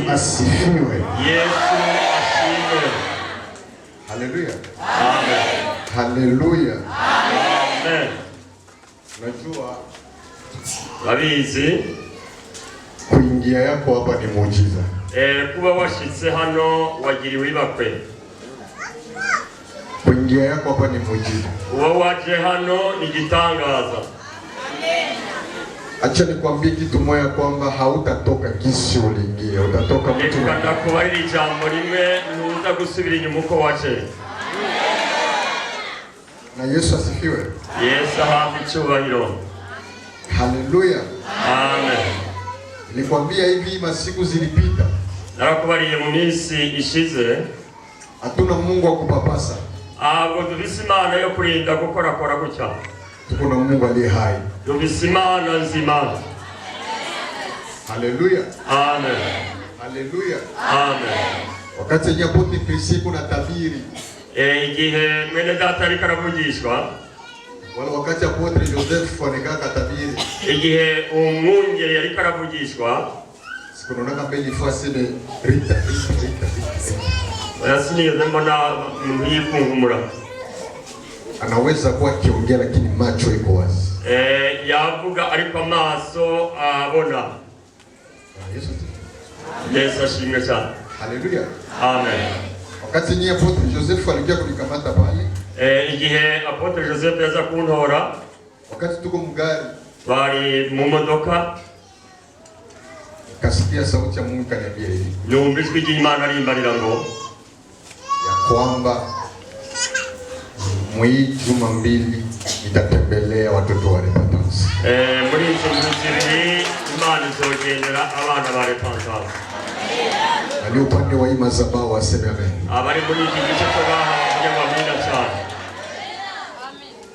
asifiwe. Yesu asifiwe. Haleluya. Amen. Haleluya. Amen. Unajua babizi kuingia yako hapa ni muujiza. Kuba washitse hano wagiriwe ibakwe. Kuingia yako hapa ni muujiza. Kuba waje hano ni gitangaza. Acha nikwambie kitu moja kwamba hautatoka kisi uliingia, utatoka mtu. Nikanda kubarira ijambo rimwe ntuza gusubira inyuma uko waje. Na Yesu asifiwe. Yesu ahabwe icyubahiro. Haleluya. Amen. Nilikwambia hivi masiku zilipita. Narakubariye mu minsi ishize. Hatuna Mungu wa kupapasa. Abo dufise Imana yo kurinda gukora gutya. Tuko na Mungu aliye hai. Dufise Imana nzima. Haleluya. Amen. Haleluya. Amen. Wakati nyapote Kristo kuna tabiri. Igihe mwene data ariko aravugishwa. Wala wakati apotre Joseph wanekaka tabiri. Igihe umwungeri ariko aravugishwa. Sikunaona kama ni fasile Rita. Yasiniye mbona mhifungumura. Anaweza kuwa kiongea lakini macho iko wazi. Yavuga ariko amaso abona. Yesu ashimwe sana. Haleluya. Amen. Wakati ni apotre Joseph alikuja kunikamata pale. Igihe apotre Joseph yaza kuntora. Wakati tuko mgari. Bari mu modoka. Kasikia sauti ya Mungu kaniambia hivi. Yumva ijwi ry'Imana arimbarira ngo ya kwamba juma mbili nitatembelea watoto wa repentance. Muri izo nzira Imana izogendera abana ba repentance. Ali upande wa imazabao waseme amen. Abari muri iki gice cyo bahaye amina cyane.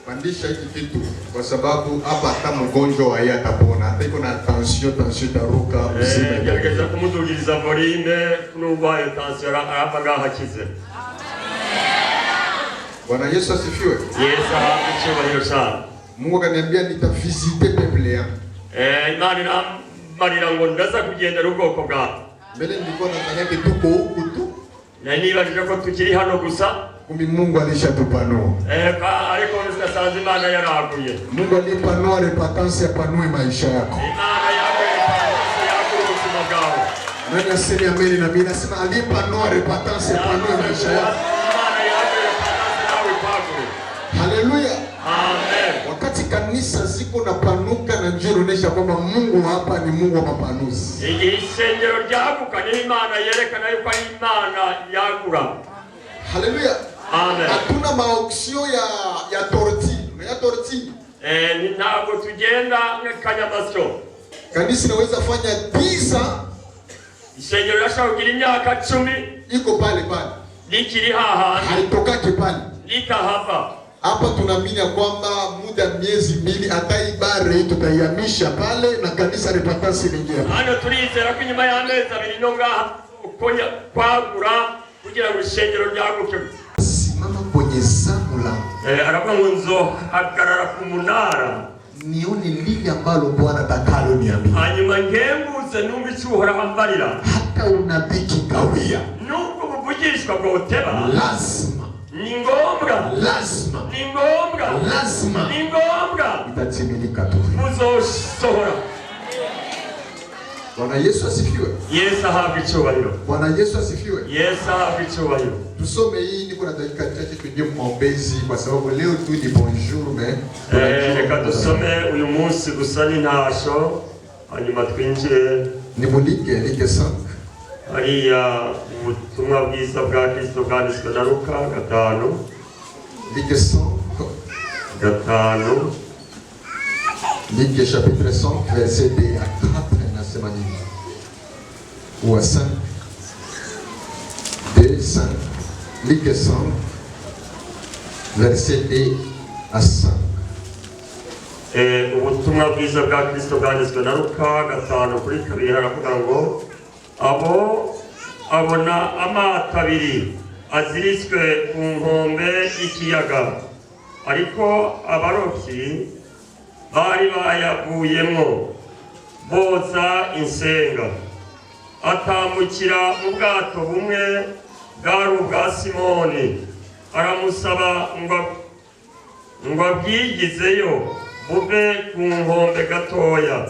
Pandisha hiki kitu kwa sababu hapa hata mgonjwa wa yeye atapona. Hata iko na tension taruka mzima. Gerageza kumudugiriza volume n'ubaye tension arapa gahakize. Bwana Yesu asifiwe. Yesu ahabwe icyubahiro sana. Mungu akaniambia nitavisite peuple yangu. Imana marira ngo ndaza kugendera ubwoko bwawe. Mbele nilikuwa nadhani tuko huku tu. Na nibaje ko tukiri hano gusa. Kumi Mungu alishatupanua. Ariko nsasanze Imana yaraguye. Mungu alipanua repentance apanue maisha yako. Imana repentance yako ubuzima bwawe. Nani aseme amen na mimi nasema alipanua repentance apanue maisha yako. Haleluya. Amen. Wakati kanisa ziko na panuka na njoo inaonyesha kwamba Mungu hapa ni Mungu wa mapanuzi. Isengero ryaguka ni Imana yerekana yuko ari Imana yagura. Haleluya. Amen. Hatuna maauction ya torti. Ni ntabwo tugenda nk'akanyamasyo. Kanisa inaweza fanya 10 isengero yashaka kugira imyaka 10 iko pale. Likiri haha. Haitokaki pale. Likahava. Hapa tunaamini kwamba muda miezi 2 hata ibare tutayamisha pale na kanisa repentance lingia. Hano turizera ko nyuma y'amezi 2 no ngaha ukonya kwagura kugira ngo ishengero ryaguke. Simama kwenye zamu la. Aravuga ngo nzo hagarara ku munara. Nione lile ambalo Bwana atakalo niambia. Hanyuma ngembuze numva icyuhora hambarira. Hata unabiki kawia. Nuko buvugishwa bwoteba. Lazima. Ni ngombwa. Lazima. Ni ngombwa. Lazima. Ni ngombwa. Itatimilika tu. Muzosohora. Bwana Yesu asifiwe. Yesu ahabwe icyubahiro. Bwana Yesu asifiwe. Yesu ahabwe icyubahiro. Tusome hii niko na dakika chache tujie maombezi kwa sababu leo tu ni bonjour mais reka dusome uyu munsi gusa ni ntasho hanyuma twinjire nimulike like 5 hariya ubutumwa bwiza bwa Kristo bwanditswe na Luka 5 like 5 like chapitre 5 verset 2 à 4 nasema nini ou à 5 2 5 like 5 verset 2 à 5. Ubutumwa bwiza bwa Kristo bwanditswe na Luka 5 kuri 2 haravuga ngo abona amato abiri aziritswe ku nkombe y'ikiyaga ariko abarobyi bari bayavuyemo boza insenga atambukira mu bwato bumwe bwari ubwa Simoni, aramusaba ngo abwigizeyo bube ku nkombe gatoya.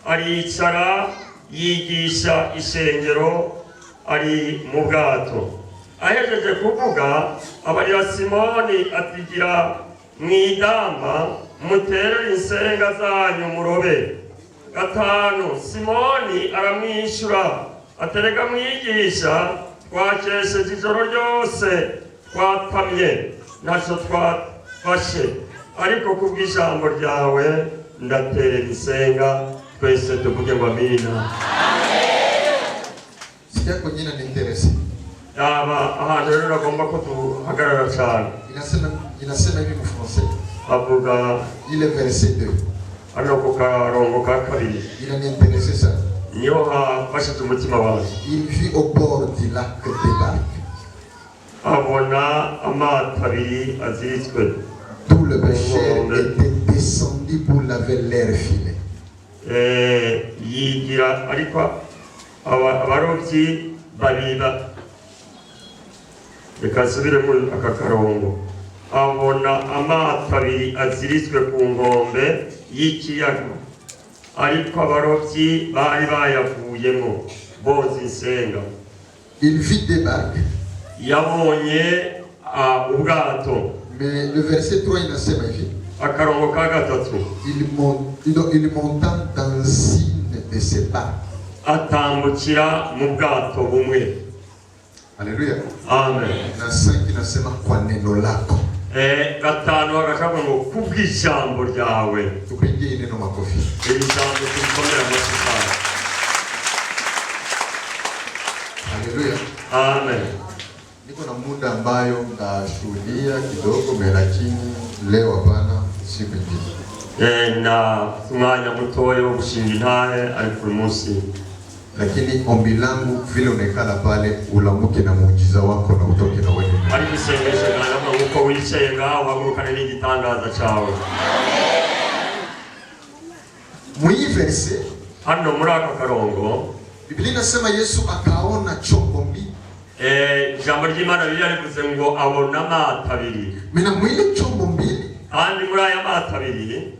Aricara yigisha ishengero ari mu bwato. Ahejeje kuvuga abarira Simoni atigira mwidamba muterere insenga zanyu murobe. 5 Simoni aramwishyura aterega mwigisha, twakesheje ijoro ryose twatamye ntacyo twafashe, ariko kubw'ijambo ryawe ndaterera insenga. Twese tuvuge ngo amina. Sikia kwenye inaniinteresse. Ahantu rero nagomba ko duhagarara cyane. Inasema hivi mu français. Avuga ile verset 2. Ano ku karongo ka kabiri. Inaniinteresse sana. Niyo hafashije umutima wanjye. Il vit au bord du lac de Barque. Abona amato abiri aziritswe. Tout le pécheur était descendu pour laver l'air filé. Yigira ariko abarobyi babiba. Reka nsubire muri aka karongo. Abona amato abiri aziritswe ku nkombe y'ikiyaga, ariko abarobyi bari bayavuyemo boza insenga. Il vit des barques. Yabonye ubwato. Mais le verset 3 inasema hivi. Akarongo ka gatatu. Il monta dans une de ses barques. Atambukira mu bwato bumwe. Alléluia. Amen. Na 5 inasema kwa neno lako. 5 agashaka ngo kubw'ijambo ryawe. Tupigie neno makofi. Ijambo tulikomera amashyi sana. Haleluya. Amen. Niko na muda ambayo ndashuhudia kidogo, lakini leo hapana, siku nyingine. Na mwanya mutoya wo gushinga intahe ariko uyu munsi. Lakini ombi langu vile unekala pale, ulamuke na muujiza wako na utoke na wewe. Ariko isengesho nanga uko wicaye ngaho hagurukane n'igitangaza cyawe. Mwi verse hano muri aka karongo Biblia inasema Yesu akaona chombo mbili. Jambo ry'Imana rivuze ngo abona amato abiri. Mena mwile chombo mbili, kandi muri aya mato abiri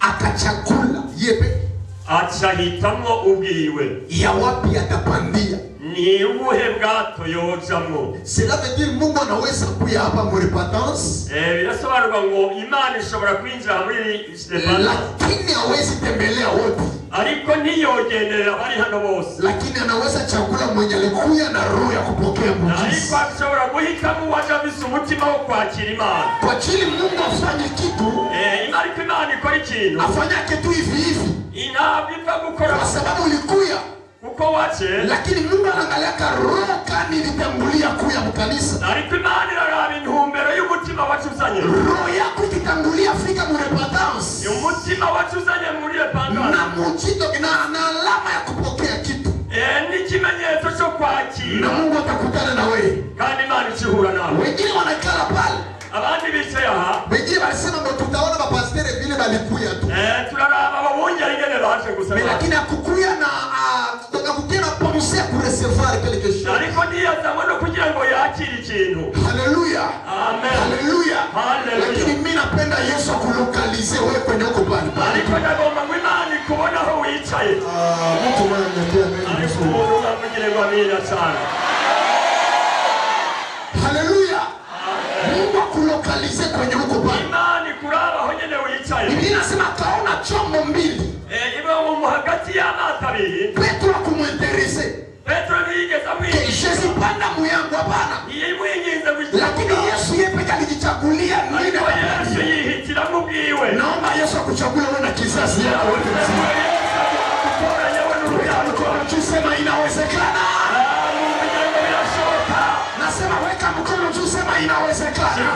akachakula yebe acahitamwo ubwiwe ya wapi atapandia. Ni ubuhe bwato yojamwo. Cela veut dire Mungu anaweza kuya hapa mu repentance. Birasobanurwa ngo Imana ishobora kwinjira muri repentance, lakini hawezi tembelea wote. Ariko niyogenderera bari hano bose. Lakini anaweza chakula mwenye alikuya na roho ya kupokea muujiza. Ariko ashobora guhitamo waje afise umutima wo kwakira Imana. Kwa ajili Mungu afanye kitu. Ariko Imana ikora ikintu. Afanyake tu hivi hivi. Inabipfa gukora. Kwa sababu ulikuya. Uko wache. Lakini Mungu anaangalia roho kani ilitangulia kuya mkanisa. Ariko Imana iraraba intumbero y'umutima wacuzanye. Roho yako ikitangulia Afrika mu repentance. Umutima wacuzanye muri repentance. Na mujito na alama ya kupokea kitu. Ni kimenyetso cyo kwakira. Na Mungu atakutana na wewe. Kandi Imana ikihura nawe. Wengine wanakala pale. Abandi bicaye aha. Wengine walisema ngo tutaona mapastere vile balikuya tu. Turaraba ababunja ingene baje gusaba. Lakini akukuya na kukuya na penser pour recevoir quelque chose. Ariko niyazamwe no kugira ngo yakire ikintu. Haleluya. Amen. Haleluya. Haleluya. Lakini mimi napenda Yesu akulokalize wewe kwenye uko pale. Ariko ndagomba ngo Imana ikubona aho wicaye. Mtu mmoja anambia mimi Yesu. Umuntu amugire ngo amina sana. Haleluya. Mungu akulokalize kwenye uko pale. Imani kuraba aho nyene wicaye. Biblia inasema akaona chombo mbili. Iba mu hagati y'amato abiri. Petro akumuinterese. Petro niyigeza mwingi. Yesu panda muyangu hapana. Yimwingize gushyira. Lakini Yesu yeye peke alijichagulia nini? Yesu yihitiramo ubwiwe. Naomba Yesu akuchagulie wewe na kizazi chako wewe mzima. Tusema inawezekana. Nasema weka mkono juu, sema inawezekana.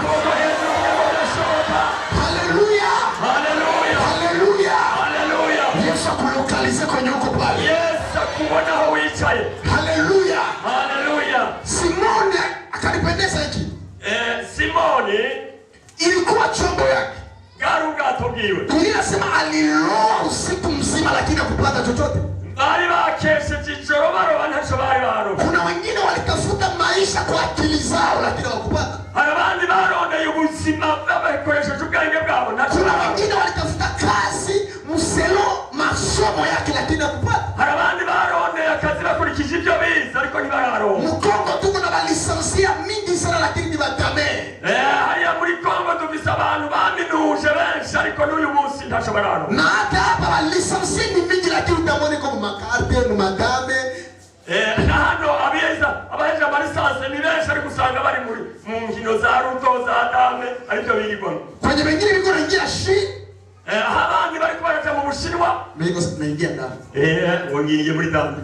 Haleluya. Haleluya. Haleluya. Haleluya. Yesu akulokalize kwenye uko pale. Yesu akuona aho wicaye. Haleluya. Haleluya. Simoni akanipendeza hiki. Simoni ilikuwa chombo yake. Garugato bwiwe. Biblia inasema aliloa usiku mzima lakini hakupata chochote. Bari bakesheje ijoro baroba ntacyo bari baroba. Kuna wengine walitafuta maisha kwa akili zao lakini hawakupata. Hari abandi barondeye ubuzima bakoresheje ubwenge bwabo ntacyo Kuna baroba. wengine walitafuta kazi mselo masomo yake lakini hawakupata. Hari abandi barondeye akazi bakurikije ibyo bize ariko ntibararonka. Mkongo tuko na balisansia mingi sana lakini ni badame. Hariya muri Kongo dufise abantu baminuje benshi ariko n'uyu munsi ntacyo bararonka. Na hata hapa balisansia ni mingi lakini utamwone kwa makarte mu madame. Na hano abaheza amalisanse ni benshi ariko usanga bari mu nkino za ruto za dame aribyo birigwamo. Kwenye wengine biko naingia shi. Abandi bari kubaraja mu Bushinwa. Mimi naingia ndani. Wengine muri dame.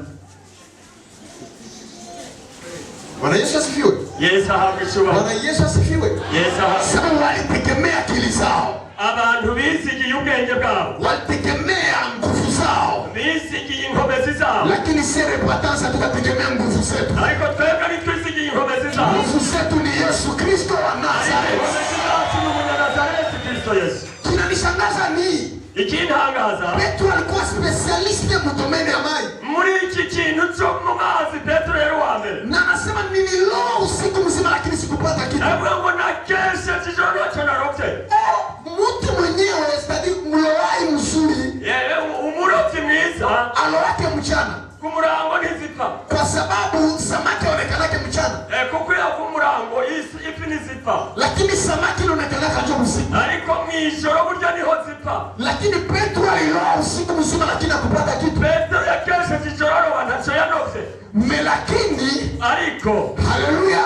Bwana Yesu asifiwe. Yesu ahabwe. Bwana Yesu asifiwe. Yesu ahabwe. Sababu walitegemea akili zao. Abantu bizigiye ubwenge bwabo. Walitegemea nguvu zao. Bizigiye inkomezi zabo. Lakini sere patansa tukategemea nguvu zetu. Ariko twebwe ntitwizigiye inkomezi zabo. Nguvu zetu ni Yesu Kristo wa Nazareti. Inkomezi zacu ni Umunyanazareti Kristo Yesu. Kinanishangaza ni ikintangaza Petro alikuwa specialiste mu domaine ya maji. Muri iki kintu cyo mu mazi Petro yari wa mbere. Na anasema nililoa usiku mzima lakini sikupata kitu. Ngo nakeshe ijoro cyo narobye. Mtu mwenyewe stadi mloai mzuri. Umurobyi mwiza alowake mchana. Kumurango ntizipfa. Kwa sababu samaki onekanake mchana. Kuko ya kumurango ifi ntizipfa. Lakini samaki onekanaka njo usiku. Ariko mwijoro burya niho zipfa. Lakini Petro aliloa usiku mzima lakini hakupata kitu. Petro yakeshe ijoro ntacyo yanobye. Lakini ariko haleluya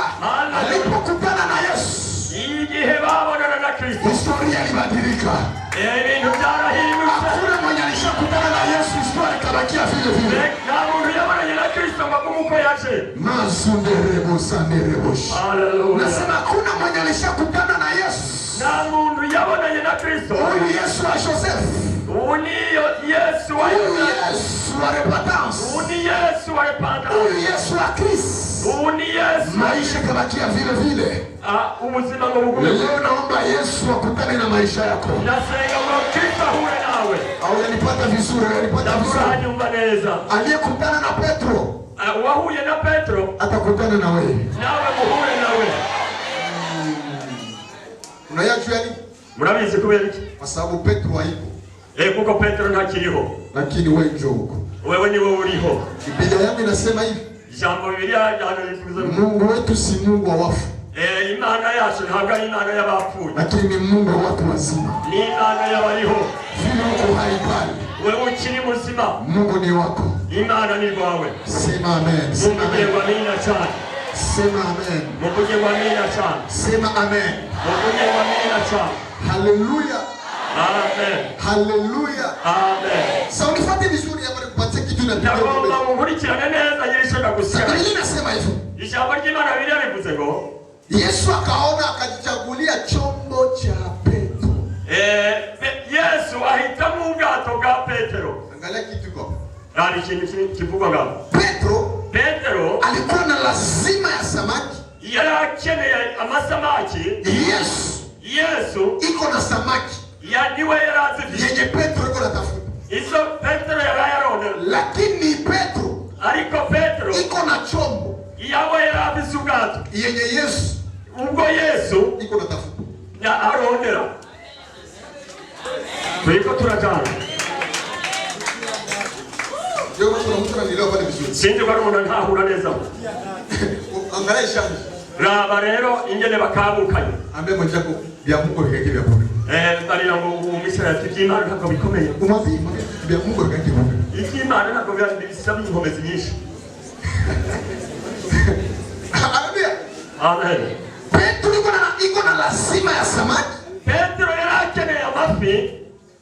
alipokutana na Yesu igihe babonana na Kristo historia ilibadilika. Ibintu byarahindutse. Hakuna mwenye alishakutana na Yesu historia ikabakia vile vile. Nta muntu yabonanye na Kristo ngo yaje. Mazunderebo sanderebo. Haleluya. Nasema hakuna mwenye alishakutana na Yesu. Nta muntu yabonanye na Kristo. Huyu Yesu wa Joseph. Yesu wa Yesu wa repentance. Yesu wa repentance. Yesu wa Kristo. Yesu. Maisha kabakia vile vile. Ubuzima ngo bugume. Leo naomba Yesu akutane na maisha yako. Nasenga ngo Kristo ahure nawe. Au yanipata vizuri, yanipata vizuri. Nyumba neza. Aliyekutana na Petro. Wahuye na Petro. Atakutana na wewe. Nawe muhure nawe. Unayajua nini? Murabizi kubera iki? Kwa sababu Petro haipo. Kuko Petro ntakiriho. Lakini wewe njoo huko. Wewe ni wewe uriho. Biblia yangu inasema hivi. Jambo Biblia yanalifuza. Mungu wetu si Mungu wa wafu. Imana yacu ntabwo ari Imana y'abapfuye. Lakini ni Mungu wa watu wazima. Ni Imana y'abariho. Vile uko hai pale. Wewe ukiri muzima. Mungu ni wako. Imana ni wawe. Sema amen. Sema amen. Sema amen. Mupige wa amina sana. Sema amen. Mupige wa amina sana. Haleluya. Amen. Haleluya. Amen. Sasa unifuate vizuri hapa nikupatie kitu na kidogo. Naomba munkurikirane neza nilishoka gusikia. Biblia inasema hivyo. Ijambo ry'Imana birivuze ngo Yesu akaona akajichagulia chombo cha Petro. Yesu ahitamo ubwato bwa Petero. Angalia kitu kwa. Nani kintu kivuga ngaho. Petero alikuwa na lazima ya samaki. Yari akeneye amasamaki. Yesu iko na samaki. Niwe yari azi yenye Petro iko natafuta. Iso Petero yari yarona. Lakini Petro iko na chombo. Yawe yari azi ubwato yenye Yesu ubwo Yesu iko natafuta. Na arondera. Turiko turajana. Yo kuna mtu ananielewa pale vizuri. Sindi bari umuntu ntahura neza. Angalia shamba. Raba rero ingene bakabukanye. Ambe mwenzako bya Mungu bikake bya Mungu. Bari ngo umisira y'Imana ntabwo bikomeye. Umwazi bya Mungu bikake Mungu. Imana ntabwo bisaba inkomezi nyinshi. Haleluya. Amen. Petro iko na lazima ya samaki. Petro yari akeneye amafi.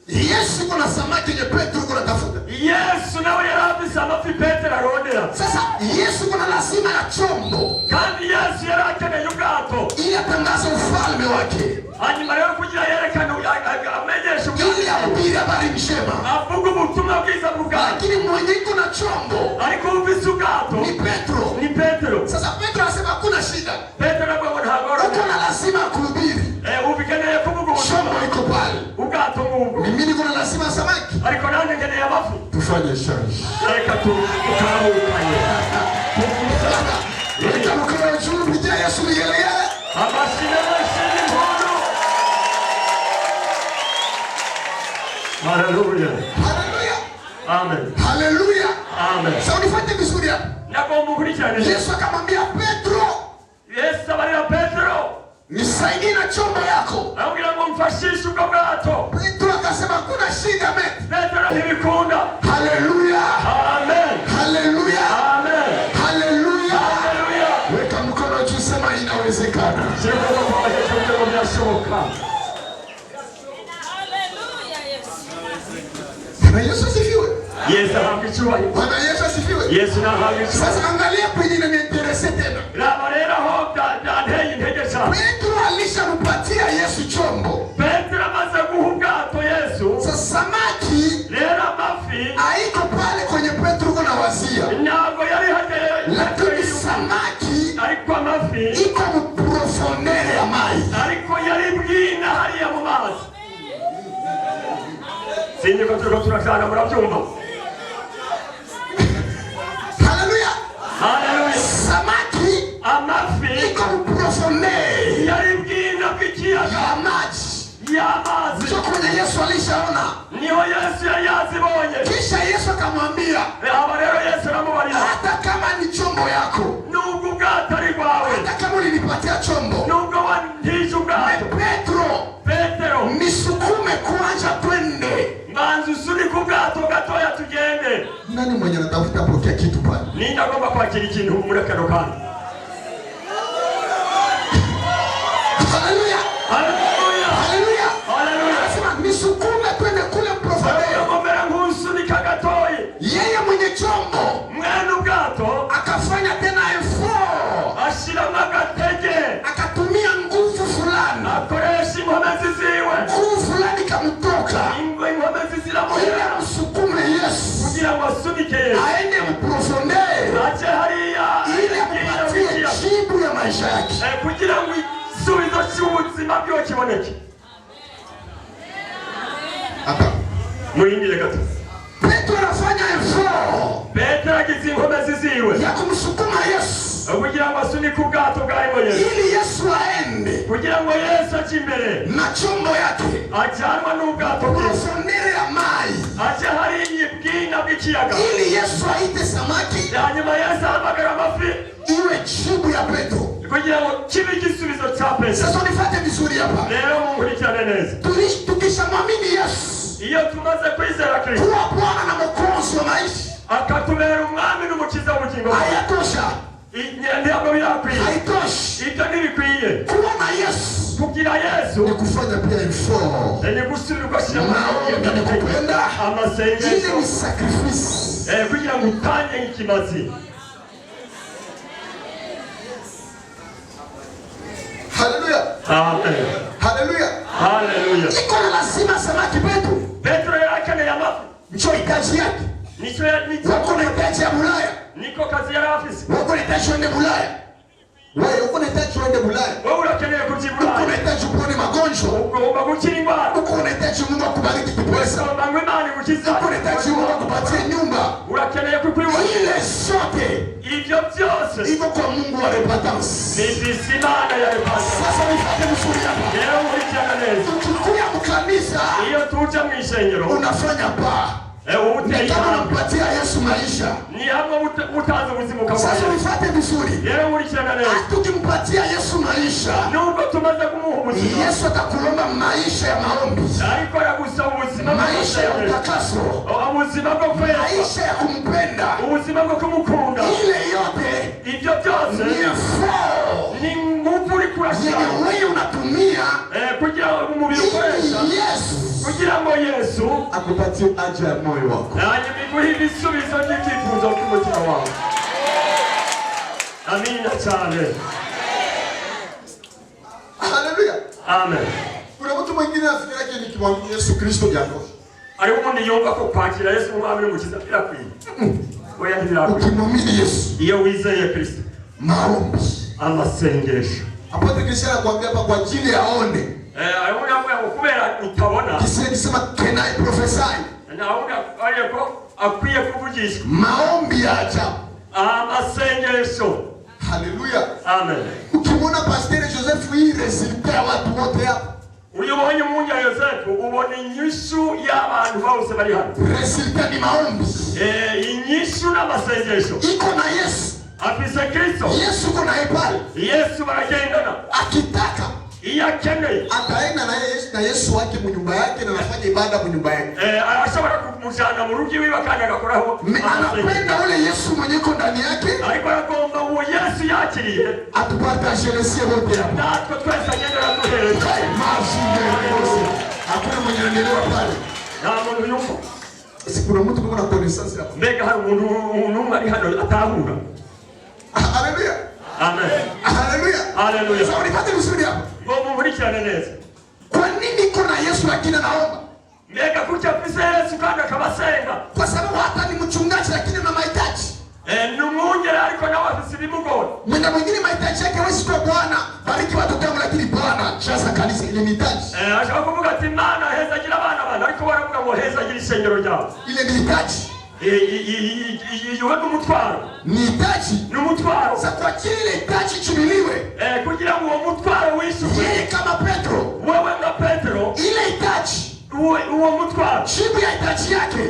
Yesu iko na samaki yenye Petro iko natafuta. Yesu nawe yari afise amafi Petro arondera. Sasa Yesu iko na lazima ya chombo. Kandi Yesu yari akeneye ubwato ili atangaze ufalme wake. Hanyuma rero kugira yerekane amenyeshe ili ahubiri habari njema. Avuga ubutumwa bwiza bw'ubwato. Lakini mwenye iko na chombo ariko ufise ubwato ni Petro. Sasa Petro anasema hakuna shida. Petro nabwo ntagora. Uko na lazima kuhubiri. Ubikeneye kuvuga ubutumwa. Chombo iko pale. Ubwato ngubwo. Mimi niko na lazima samaki. Ariko nanje nkeneye mafi. Tufanye change. Reka tukamukanye. Reka mukora juu bijya Yesu yeleye. Amashine impundu. Hallelujah. Hallelujah. Amen. Hallelujah. Amen. Sasa unifanye vizuri hapa. Nagomba ukurikirane. Yesu akamwambia Petro, Yesu abarira Petero, nisaidie na chombo yako. amubwira ngo mfashishe ubwo bwato. Petro akasema kuna shida mimi. Petero ntibikunda. Hallelujah. Amen. Hallelujah. Amen. Hallelujah. Hallelujah. Weka mkono juu, sema inawezekana. Sikuwa kwa Yesu byashoboka. Bwana Yesu asifiwe. Yesu ahakicyubahiro. Bwana Yesu asifiwe. Yesu nahakicyubahiro. Sasa angalia kwenye inaniinteresse tena. Raba rero ho byanteye intege cyane. Petro alishampatia Yesu chombo. Petero amaze guha ubwato Yesu. Sasa samaki Rero amafi haiko pale kwenye Petro kuna wazia. ntabwo yari hagere. Lakini samaki ariko amafi iko muprofondere ya maji. ariko yari bwina hariya mu mazi. Sinzi ko turiko turashaka murabyumva. Haleluya. Haleluya. Samaki Amafi iko muprofondere yari bwina bw'ikiyaga ya maji. y'amazi. Sio kwenye Yesu alishaona. Niho Yesu yari yazibonye. Kisha Yesu akamwambia, Aba rero Yesu aramubarira, hata kama ni chombo yako, nubwo ubwato ari bwawe, hata kama ulinipatia chombo, nubwo wantije ubwato, Petero nisukume kuanja twende. mbanza usunike ubwato gatoya tugende. Nani mwenye anatafuta pokea kitu pale? Ninde agomba kwakira ikintu muri kano kanya? Haleluya. Haleluya. Haleluya. Haleluya. Anasema nisukume twende kule profondere. Ngomera nkusunika gatoya. Yeye mwenye chombo Mwene ubwato akafanya tena effort, ashiramo agatege, akatumia nguvu fulani, akoresha inkomezi ziwe, nguvu fulani kamtoka inkomezi ili ziramuhera amsukume Yesu kugira ngo asunike Yesu aende muprofondere, aje hariya ili ampatie jibu ya maisha yake. kugira ngo isubizo cy'ubuzima bwe kiboneke. Hapa Murindire gato. Petro anafanya effort Petero agize inkomezi ziwe ya kumsukuma Yesu kugira ngo asunike ubwato bwawe Yesu, ili Yesu aende kugira ngo Yesu aje imbere na chombo yake ajyanwa n'ubwato bwe profondere ya maji, aje hariya bwina bw'ikiyaga, ili Yesu aite samaki hanyuma Yesu ahamagara amafi iwe jibu ya Petro. kugira ngo kibe igisubizo cya Petero. Sasa nifate vizuri hapa. Rero munkurikirane neza. Tukishamwamini Yesu Iyo tumaze kwizera Kristo kuwa Bwana na Mwokozi wa maisha, akatubera umwami n'umukiza w'ubugingo bwacu, hayatosha, ntabwo birakwiye. haitoshi. Ibyo ntibikwiye. Kuwa na Yesu Kugira Yesu ni kufanya pia effort, ni gusubira ugashyira maombi ni kupenda, ile amasengesho ni sacrifice. kugira ngo utange ikimazi. Haleluya. Amen. Haleluya. Haleluya. Iko na lazima samaki Petro. Petero yarakeneye amafi. Ncho hitaji yake. Wako na hitaji ya Bulaya. Niko kazi yari afise. Wako na hitaji uende Bulaya. Wewe uko na hitaji uende Bulaya. Wewe urakeneye kuja Uko na Bulaya. hitaji upone magonjwa. Ugomba gukira indwara. Uko na hitaji Mungu akubariki kipesa. Ugomba ngo Imana igukize. Uko na hitaji Mungu akupatie nyumba. Urakeneye kukwiwa. Ile sote Ibyo byose iko kwa Mungu wa repentance. ni Imana ya repentance. Sasa nifate vizuri hapa. Rero nkurikirana neza. Ukikuya mkanisa Iyo tuja mu ishengero unafanya pa. uteye Kama intambwe. unampatia Yesu maisha. Ni hamwe utanze ubuzima Sasa ukabona. nifate vizuri. Rero nkurikirana neza. Tukimpatia Yesu maisha, Nubwo tumaze kumuha ubuzima, Yesu atakulomba maisha ya maombi, ariko aragusaba ubuzima maisha ya utakaso, ubuzima bwo kwera, maisha ya kumpenda. ubuzima bwo kumukunda. Ile yote Ibyo byose ni effort ni nguvu uri kurashyira yenye wewe unatumia kugira ngo umubiri ukoresha ili Yesu kugira ngo Yesu akupatie haja ya moyo wako. hanyuma iguhe ibisubizo by'ibyifuzo by'umutima wawe. Amina cyane. Haleluya. Amen. Kuna mtu mwingine afikiri yake nikimwamini Yesu Kristo yatosha. Hariho umuntu yumva ko kwakira Yesu nk'umwami n'umukiza birakwiye. Oya ntibirakwiye. Ukimwamini Yesu, Iyo wizeye Kristo, maombi. amasengesho. Apotre Christian anakuambia hapa kwa ajili ya aone. Hariho umuntu kubera utabona. Kisema can I prophesy? naona aliyeko akwiye kuvugishwa. Maombi ya ajabu. Amasengesho. Haleluya. Amen. Ukimwona Pastor Joseph hii resulta ya watu wote hapa. Uyobonye munja Yosefu ubona inyishu y'abantu bose bari hano. Resulta ni maombi. Inyishu n'amasengesho. Iko na Yesu. Afise Kristo. Yesu uko naye pale. Yesu baragendana. Akitaka iyakeneye ataenda na Yesu wake mu nyumba yake na anafanya ibada mu nyumba yake. Ashobora kumujana mu rugi wiwe kandi agakoraho. Anapenda ule Yesu mwenye ko ndani yake. Ariko agomba uwo Yesu yakiriye atupartage lesie wote hapa. Natwe twese agendera duhereza. Hakuna mwenye anaelewa pale. Na muntu yuko. Sikuna mtu kuna connaissance hapa. Mbega hari umuntu ari hano atahura. Haleluya. Amen. Haleluya. Haleluya. Sasa unipate vizuri hapa. Mungu murikiane neza. Kwa nini kuna Yesu lakini anaomba? Mbega kucha afise Yesu kandi akabasenga. Kwa sababu hata ni mchungaji lakini ana mahitaji. Numungere ariko nawe afise ibimugora. Mwingine mahitaji yake wewe sio Bwana, bariki watoto wangu lakini Bwana jaza kanisa ile mahitaji. Ashaka kuvuga ati Mana heza gira abana ariko baravuga ngo heza gira isengero ryawe. Ile mahitaji. Yuwe n'umutwaro. Nihitaji. N'umutwaro. Sasa kwa kile hitaji chimiliwe. Kugira ngo uwo mutwaro wishuwe. Yeye kama Petro. Wewe na Petro. Ile hitaji. Uwo mutwaro. Jibu ya hitaji yake.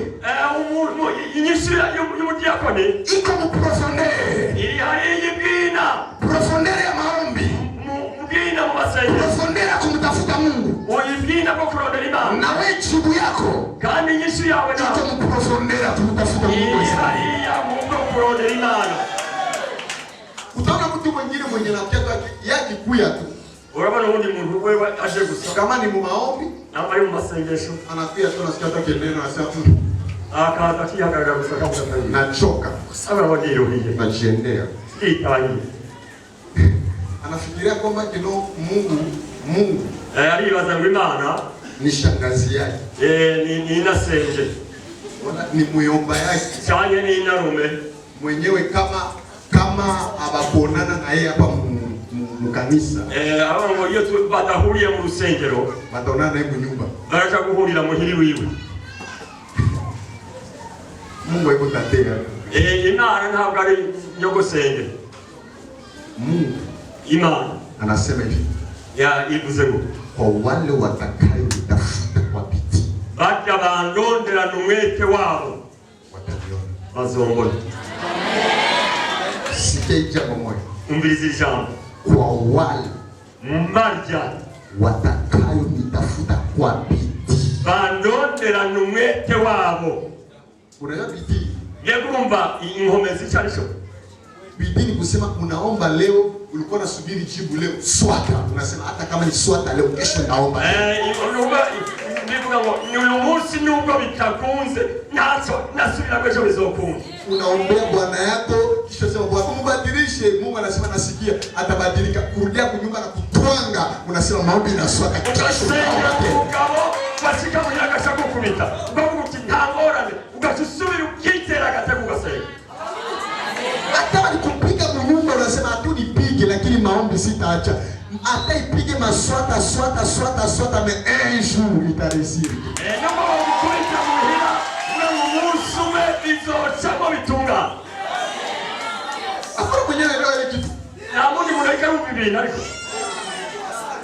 Inyishu y'umudiakoni. Iko mu profondeur. Iri hari y'ibwina. Profondeur ya maombi. Mbwina mu masengesho. Profondeur ya kumtafuta Mungu. Uyibwina bwo kurondera Imana. Na wewe jibu yako. Kandi inyishu yawe na. Iko mu profondeur ya kumtafuta Mungu. Iri hari ya Mungu kurondera Imana. Utaona mtu mwingine mwenye anafikia yake kuya tu. Urabona undi muntu wewe aje gusa. Kama ni mu maombi, na bari mu masengesho. Anafikia tu nasikia hata kelele na sasa. Akaza kihagarara gusa kamuka. Nachoka. Sasa wadiruhiye. Najiendea. Itangi. Anafikiria kwamba kino Mungu alibaza ngo Imana ni shangazi yake. Ni inasenje. Wala ni muyomba yake. Cyane ni inarume. Mwenyewe kama ababonana na yeye hapa mu kanisa. Abantu iyo badahuriye mu rusengero bataonana naye mu nyumba. Baracha guhurira muhiri wiwe. Mungu yuko tatea. Imana ntabwo ari nyogosenge. Mungu Imana anasema hivi. Ivuze ngo kwa wale watakayonitafuta kwa bidii. Bajya bandondera n'umwete wabo wataniona. Bazombona. Sikia jambo moja. Umviriza ijambo. Kwa wale mbarya watakayonitafuta kwa bidii. Bandondera n'umwete wabo. Unajua bidii? Ngurumva inkomezi cyalisho. Bidii ni kusema unaomba leo, ulikuwa unasubiri jibu leo, swata. Unasema hata kama ni swata leo, kesho naomba. Ndivuga ngo ni uyu munsi nubwo bitakunze nacho nasubira kesho bizokunda. Unaombea Bwana yako, kisha sema Bwana umbadilishe. Mungu anasema nasikia, atabadilika. Kurudia kunyumba na kutwanga, unasema maombi na swata. Kesho ugabo basika muyaga shako kubita. Ngo uti ntangorane, ugatusubira ukitera gatego ugasenga. Hata walikupiga mnyumba unasema hatu nipige lakini maombi sitaacha. Hata ipige maswata swata me un jour itaresiri. Namba wakuita muhira na musume bizocha mo bitunga. Akora mwenyewe leo ile kitu. Namundi munaika rubibina ariko.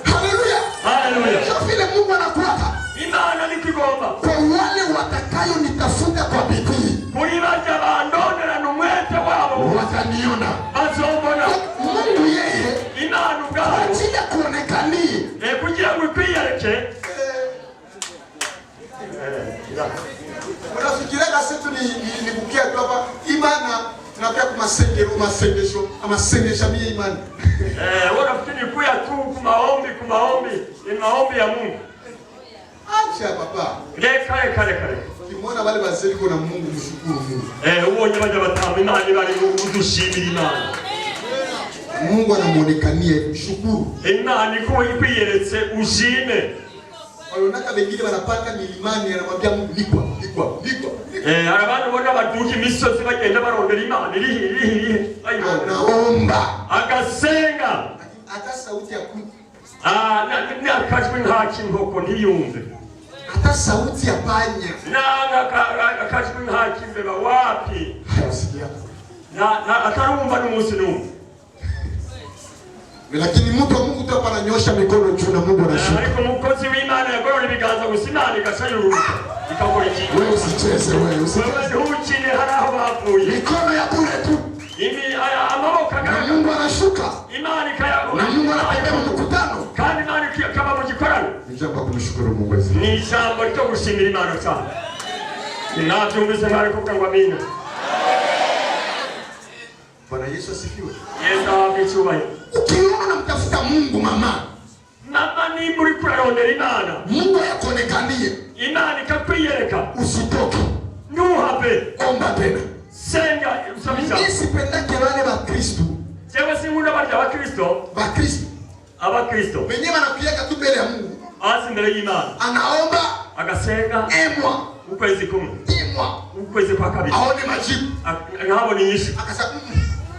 Haleluya. Haleluya. Sio vile Mungu anakuapa. Imana ni kigomba. Kwa wale watakayo nitafuta kwa bidii. Kuri baje bandondera n'umwete wabo wataniona. Bazombona. Mungu yeye Imana ubwabo. Achia kuonekanie. Kugira ngo kwiyereke. Unafikiria kama ni kukia tu hapa Imana tunapia kwa masengesho mimi imani. Wanafikiri kuya tu kumaombi ni maombi ya Mungu. Acha papa. Kale. Kimona wale wazee kuna Mungu mshukuru Mungu. Uonye baje batama Imana bari kudushimira Imana. Mungu anamuonekania mshukuru. Imana iko ikwiyeretse ushime. Walionaka wengine wanapanda milimani anamwambia Mungu likwa. Abantu bona baduki misozi bagenda barondera Imana irihi. Anaomba. Agasenga. Hata sauti ya kuku. Na akajwe nta kinkoko ntiyumve. hata sauti ya panya nanga akajwi nkakimbeba wapi hayasikia na atarumva n'umunsi n'umwe. Lakini mtu wa Mungu tu ananyosha mikono juu na Mungu anashuka. Ariko mukozi w'Imana yagorora ibiganza gusinani gasayuruka ikakora iki? Wewe usicheze wewe ukine haraho bavuye mikono ya bure tu. Imi amaboko na Mungu anashuka. Imani kayago na Mungu anatembea mkutano. Kandi Imana kama mu gikorano. Ni jambo kumshukuru Mungu azima. Ni jambo ryo gushimira Imana sana. Ninavyumvise mwari kuvuga ngo amina. Bwana Yesu asifiwe. Yesu abichubaye. Ukiona unamtafuta Mungu mama ni muri kurarondera Imana. Mungu yakonekanie. Imana ikakwiyereka. Usitoke. Ntuhave. Omba tena. Senga usabisha. Nisipendake wale wa Kristo. Jewe sinkunda barya wa Kristo. Ba Kristo. Aba Kristo. Wenyewe wanapiaga tu mbele ya Mungu. Asi mbele y'Imana. Anaomba. Agasenga. Emwa. Ukwezi kumwe. Emwa. Ukwezi kwa kabiri. Aone majibu. Nkabona inyishu. Akasema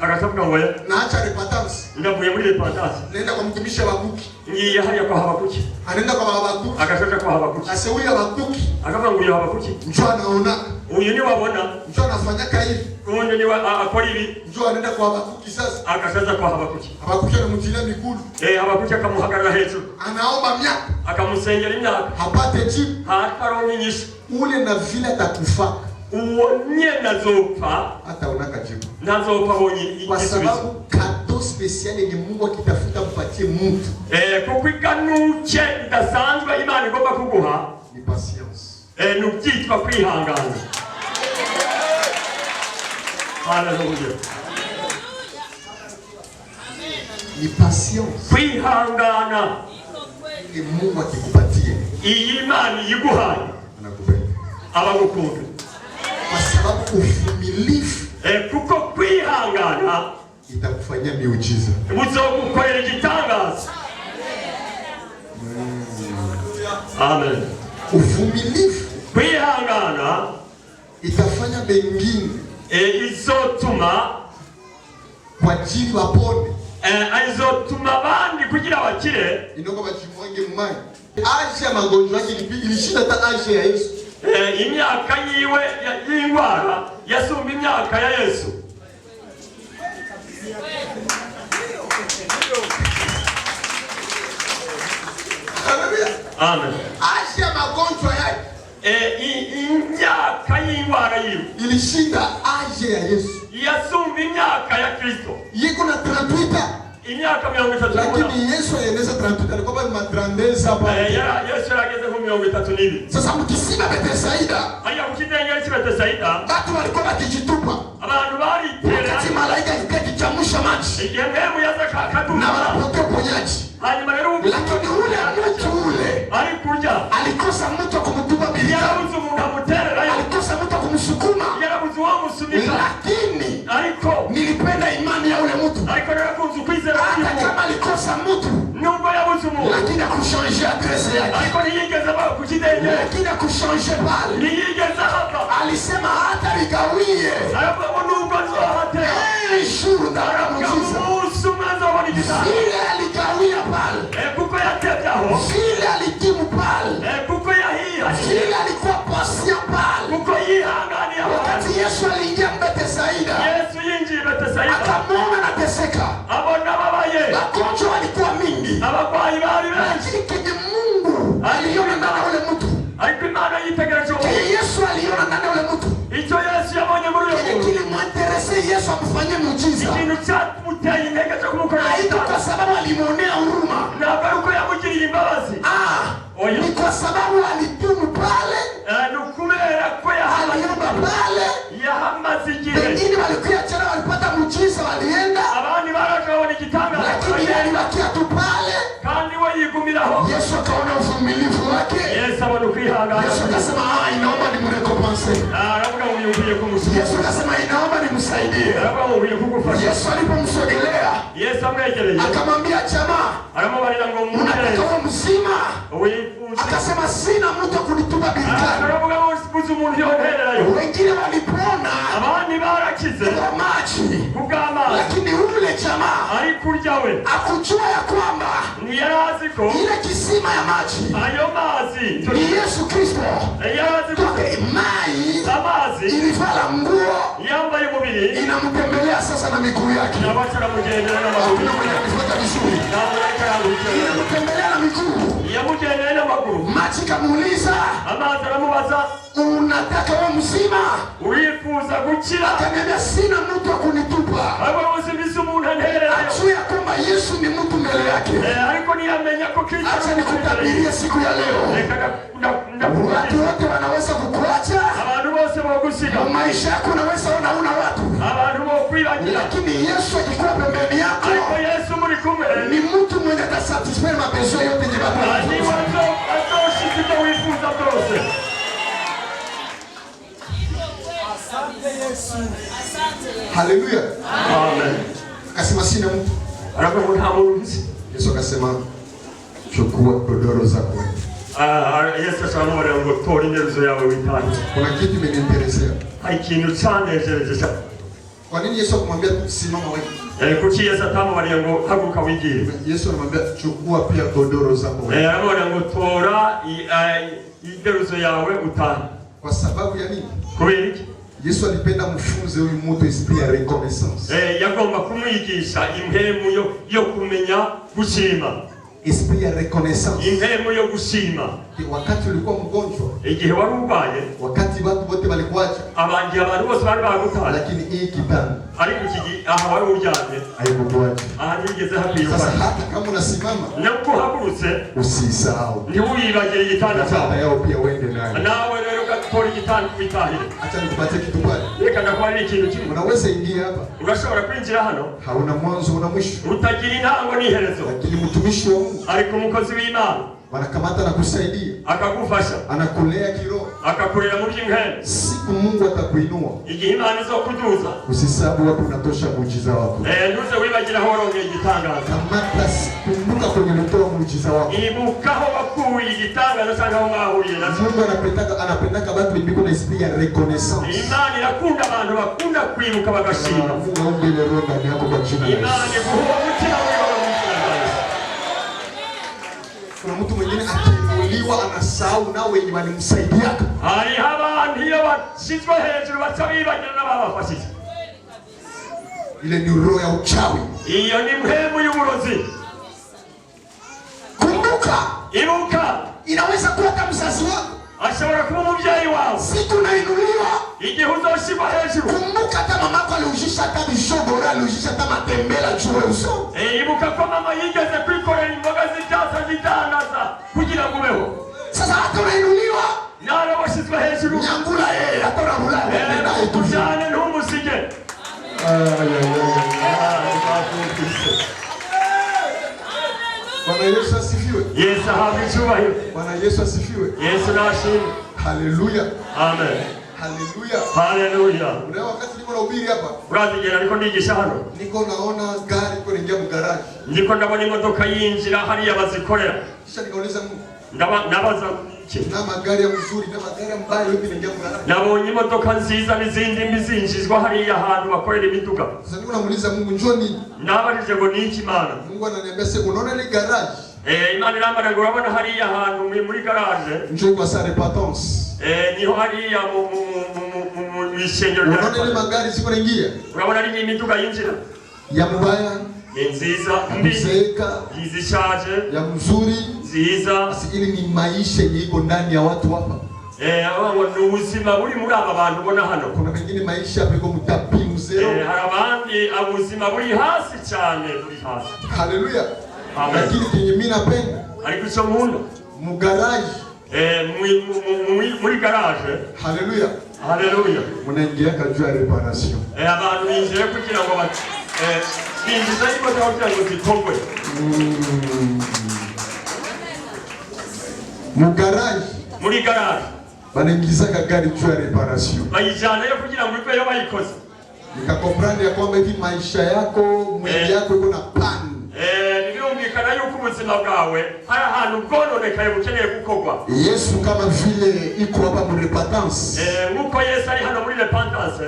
akasabuka ngo ya. Naacha repentance. Ndavuye muri repentance. Nenda kwa mtumishi wa Habakuki. Ngiye hariya kwa Habakuki. Anaenda kwa Habakuki. Akashoka kwa Habakuki. Ase huyu Habakuki. Akavuga ngo uyu Habakuki. Njoo anaona. Uyu ni wabona. Njoo anafanya kazi. Uyu ni akora ibi. Njoo anaenda kwa Habakuki sasa. Akasaza kwa Habakuki. Habakuki anamtilia mikulu. Habakuki akamuhagarara hejuru. Anaomba miaka. Akamusengera imyaka. Hapate jibu. Hataronka inyishu. Ule na vile atakufaka. Uwo nyene azopfa. Hata unaka jibu. Nazopfa bonye igisubizo. Kwa sababu kado special ni Mungu akitafuta mpatie mtu. Kuko iganuke idasanzwe Imana igomba kuguha. Ni patience. Nubyitwa kwihangana. Hallelujah. Ni patience. Kwihangana. Ni Mungu akikupatie. Iyi Imana yiguhaye. Anakupenda. Abagukunda. Kwa sababu uvumilivu. Kuko kwihangana itakufanyia miujiza. Muzogukorera igitangaza. Amen. Uvumilivu. Kwihangana itafanya bengine. Izotuma kwa ajili wapone. Izotuma abandi kugira bakire. Inoko bachimwange mumai. Aje magonjwa yake ilishinda hata aje ya Yesu. Imyaka yiwe y'indwara yasumba imyaka ya Yesu. Amen. Aje magonjwa yake. Imyaka y'indwara yiwe ilishinda aje ya Yesu. Yasumba imyaka ya Kristo. Yiko na 38. Imyaka 30. Lakini Yesu aeneza 38 alikuwa ma 32 hapa. Yesu yageze ku 32. Sasa mkisima Bethsaida. Aya mkidengera ci Bethsaida. Watu walikuwa wakijitupa. Abantu bari tera. Wakati malaika ikakichamusha maji. Ngemu yaza kakatu. Na wanapokea ponyaji. Hanyuma rero lakini ule mtu ule alikuja. Alikosa mtu kumtupa bilika. Yarabuze umuntu amuterera. Alikosa mtu kumsukuma. Yarabuze wamusumika. Lakini aliko nilipenda imani ya ule mtu. Aliko narakunze kwizera kwiwe. Hata kama alikosa mtu. Nubwo yabuze umuntu. Lakini akushange adresse yake. Aliko niyigeze ba kukidenge. Lakini akushange pale. Niyigeze hapa. Alisema hata ligawie. Hapo nubwo zohate. Shuru ndara mujiza. Usumaza wanikisa. Ile aligawia pale. Kuko yatebyaho. Ile alitimu pale. Kuko yahiya. Ile alikuwa pasia pale. Kuko yihangania. Wakati Yesu aliingia Bethsaida. Yesu yinjiye Bethsaida. Akamwona anateseka. Abona babaye. Magonjwa walikuwa mingi. Abarwayi bari benshi. Lakini kenye Mungu aliona ndani ule mtu. Ariko Imana yitegereje uwo. Yesu aliona ndani ule mtu. Icyo Yesu yabonye muri uwo muntu. Kilimwinterese Yesu amfanyie muujiza. Ikintu cyamuteye intege cyo kumukorera. Haiko kwa sababu alimuonea huruma. Ntabwo ari uko yamugiriye imbabazi. Ni kwa sababu alitumu pale. Ni ukubera ko aliomba pale. Yahamaze igihe. Wengine walikuwa chana walipata muujiza walienda. Abandi barakabona igitangaza. Lakini alibakia tu pale. Kandi we yigumiraho. Yesu akaona uvumilivu wake. Yesu abona kwihangana. Yesu akasema inaomba nimrecompense. Aravuga ngo yumviye kumusubira. Yesu akasema inaomba nimsaidie. Aravuga ngo yumviye kugufasha. Yesu alipomsogelea. Yesu amwegereye. Akamwambia jamaa. Aramubarira ngo unataka mzima. Akasema sina mtu akunitupa birikani. Wengine walipona kwa maji, lakini ule jamaa akujua ya kwamba ile kisima ya maji ni Yesu Kristo. Mai ilivala nguo inamtembelea sasa na miguu yake. Inamtembelea na miguu. Maji kamuuliza, unataka wewe mzima? Akaniambia sina mtu wa kunitupa. Ajua kwamba Yesu ni mtu mbele yake. Acha nikutabirie siku ya leo. Watu wote wanaweza kukuacha. Maisha yako unaweza ona una watu. Lakini Yesu akikuwa pembeni yako, ni mtu mwenye atasatisfy mapenzi yote yenye watu. Haleluya. Amen. Akasema sina mtu. Yesu akasema chukua godoro zako. Yesu akamwambia ngo tora inyeruzo yawe witanye. Kuna kitu kimeniinteresea. Ikintu cyanejeje. Kwa nini Yesu akamwambia simama wewe? Kuki Yesu atamubariye ngo haguruka wigire. Yesu anamwambia chukua pia godoro zako. Aramubwira ngo tora inyeruzo yawe utanye. Kwa sababu ya nini? Kubera iki? Yesu alipenda mfunze huyu mtu esprit ya reconnaissance. Yagomba kumwigisha impemu yo kumenya gushima. Esprit ya reconnaissance. Impemu yo gushima. Wakati ulikuwa mgonjwa, igihe wari urwaye, wakati watu wote walikuacha, abantu bose bari bagutana, lakini hii kitanda ariko kigi aha wari uryamye haikukuacha. Nigeze hapiyo. Sasa hata kama unasimama nuko hagurutse usisahau, ntiwibagire igitanda cyawe yao pia uende nayo. Nawe rero gatora igitanda kwitahire. Acha nikupatie kitu pale. Reka ndakwari ikintu kimwe. Unaweza ingia hapa, urashobora kwinjira hano, hauna mwanzo una mwisho, utagira intango n'iherezo, lakini mtumishi wa Mungu ariko umukozi w'Imana wanakamata na kusaidia, akagufasha, anakulea kiroho, akakurera mu by'inkene. Siku Mungu atakuinua, igihe Imana izokuduza, usisahau wapi unatosha muujiza wako. Ntuze wibagira aho waronke igitangaza. Kamata, kumbuka kwenye ulitoa muujiza wako. Ibukaho bakuye igitangaza cyangwa aho mwahuriye na Mungu anapendaka watu biko na esprit ya reconnaissance. Imana irakunda abantu bakunda kwibuka bagashima. Mungu aombe ile roho ndani yako kwa jina la Yesu. Imana ibuha umutima wawe. Kuna mtu mwingine akiinuliwa anasahau nao wenye walimsaidia. Hari abantu iyo bashizwe hejuru batabibagira n'ababafashije. Ile ni roho ya uchawi. Iyo ni mpemu y'uburozi. Kumbuka, ibuka, inaweza kuwa kama mzazi wako, ashobora kuba umubyeyi wawe. Siku unainuliwa, igihe uzoshirwa hejuru. Kumbuka hata mamako aliujisha hata bishogora, aliujisha hata matembela juu uso. Ibuka ko mama yigeze kwikorera imboga z'icyaza zitangaza kugira ngo ubeho. Sasa hata unainuliwa, nalo washizwe hejuru. Nyangula yeye, hata unabula. Tujane ntumusige. Bwana Yesu asifiwe. Yesu ahabwe icyubahiro. Bwana Yesu asifiwe. Yesu nashimwe. Haleluya. Amen. Haleluya. Haleluya. Leo wakati niko nahubiri hapa, urazigera ariko nigisha hano, niko naona gari iko ingia mu garage. Niko ndabona imodoka yinjira hariya bazikorera. Kisha nikauliza Mungu, nabaza na magari ya mzuri na magari mbaya yote ingia mu garage. Nabonye imodoka nziza n'izindi mbizinjizwa hariya ahantu bakorera imiduga. Sasa niko namuuliza Mungu, njoni. Nabarije ngo niki Imana? Mungu ananiambia sasa, unaona ile garage? Imana irambara ngo urabona hariya ahantu muri garage. Njoo kwa sa repentance. Niho hariya mu ishengero rya. Unaona ile magari ziko naingia? Urabona ari imiduga yinjira. Ya mbaya, ni nziza, mbizeka, izishaje, ya mzuri, nziza. Asikili ni maisha yiko ndani ya watu hapa. Abo ni ubuzima buri muri aba bantu ubona hano. Kuna wengine maisha biko mutapi mzeo. Hari abandi ubuzima buri hasi cyane, buri hasi. Haleluya. Amen. Lakini kenye mimi napenda, ariko cyo mundo mu garage, muri garage. Haleluya. Haleluya. Munaingia kajua reparation. Abantu binjire kugira ngo binjiza imodoka kugira ngo zikogwe. Mu garage, muri garage banaingiza gari juu ya reparation. Bayijana yo kugira ngo ibe yo bayikoze. Nikakomprendre ya kwamba hivi maisha yako, mwili yako iko na pan. Niliumvikana yuko ubuzima bwawe hari ahantu bwononekaye bukeneye gukorwa. Yesu kama vile iko hapa mu repentance. Nkuko Yesu ari hano muri repentance.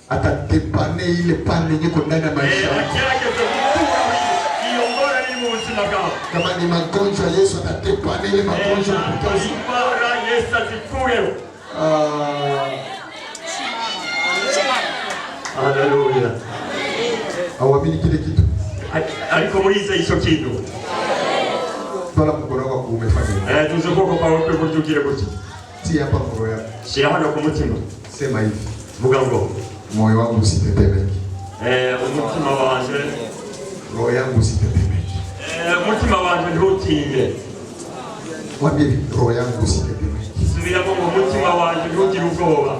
Atatepane ile pane nyiko ndani ya maisha. Kama ni magonjwa Yesu atatepane ile magonjwa kukazi. Yesu atikuwe. Haleluya. Awamini kile kitu. Aliko muliza hicho kitu. Twala mkono wako umefanya. Tuzokoko kwa wewe kujukire kuti. Tia hapa mkono yako. Shia hano ku mutima. Sema hivi. Vuga ngo. Moyo wangu usitetemeke. Umutima wanje. Roho yangu usitetemeke. Umutima wanje ntutinye. Mwambie roho yangu usitetemeke. Subiramo ngo umutima wanje ntugire ubwoba.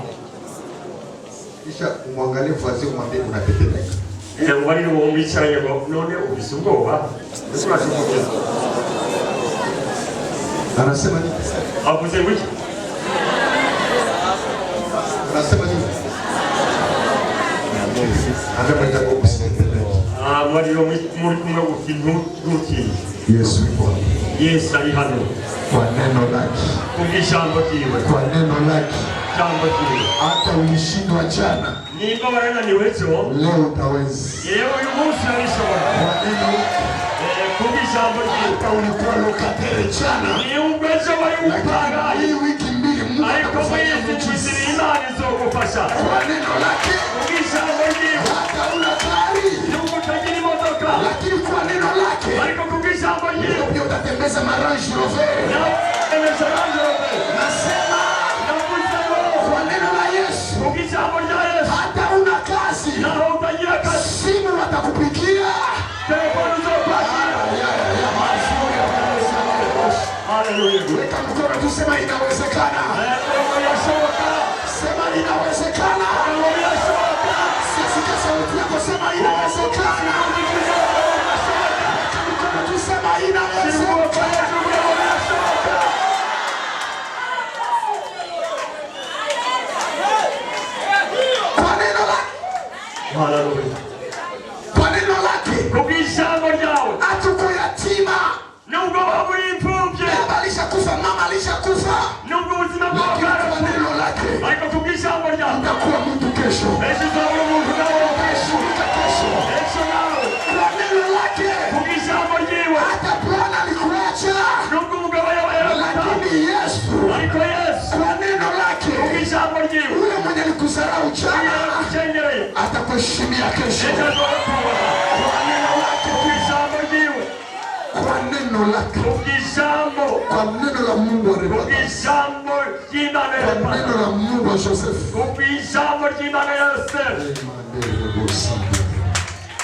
Kisha umwangalie mfazi umwambie unatetemeka. Wali wo mwicaranye ngo none ubise ubwoba. Anasema nini? Avuze wiki. Anasema nini? Anamwita kwa usitetemeke. Wali wo muri kumwe ukintu Yesu yuko. Yesu ari hano. Kwa neno lake. Kubijambo kiwe. Kwa neno lake. Jambo kiwe. Hata ulishindwa jana. Niba warananiwe cyo. Leo utaweza. Yewe uyu munsi arishobora. Kwa neno lake. Kubijambo kiwe. Hata ulikuwa lokatere jana. Ni ubwejo bari upanga. Hii wiki mbili Mungu atakufanya kuzidi imani zokufasha. Kwa neno lake. Kubijambo kiwe. Hata una gari. Mungu tajiri motoka. Lakini kwa neno lake. Aliko kubijambo kiwe. Pia utatembeza marangi rover. Nasema kwa neno la Yesu. Hata una kazi. Simu watakupigia. Weka mkono tusema inawezekana. Sema inawezekana. Sisikia sauti yako, sema inawezekana. Weka mkono tusema inawezekana. Kwa neno lake. Kubijambo ryawe. Hatuko yatima. Nubwo waburi imfubye. Baba alishakufa, mama alishakufa. Nubwo ubuzima bwawe kwa neno lake. Ariko kubijambo ryawe. Utakuwa mtu kesho. Uzaba umuntu nawe kesho. Kesho nawe. Kwa neno lake. Kubijambo ryiwe. Hata Bwana alikuacha. Nubwo umugabo yawe lakini Yesu. Ariko Yesu. Kwa neno lake. Kubijambo ryiwe. Ule mwenye alikudharau jana. Atakuheshimia kesho. Kwa neno lake. Kubijambo ryiwe. Kwa neno lake. Kubijambo. Kwa neno la Mungu wa rehema. Kubijambo ry'Imana ya Kwa neno la Mungu wa Joseph. Kubijambo ry'Imana ya Yosefu.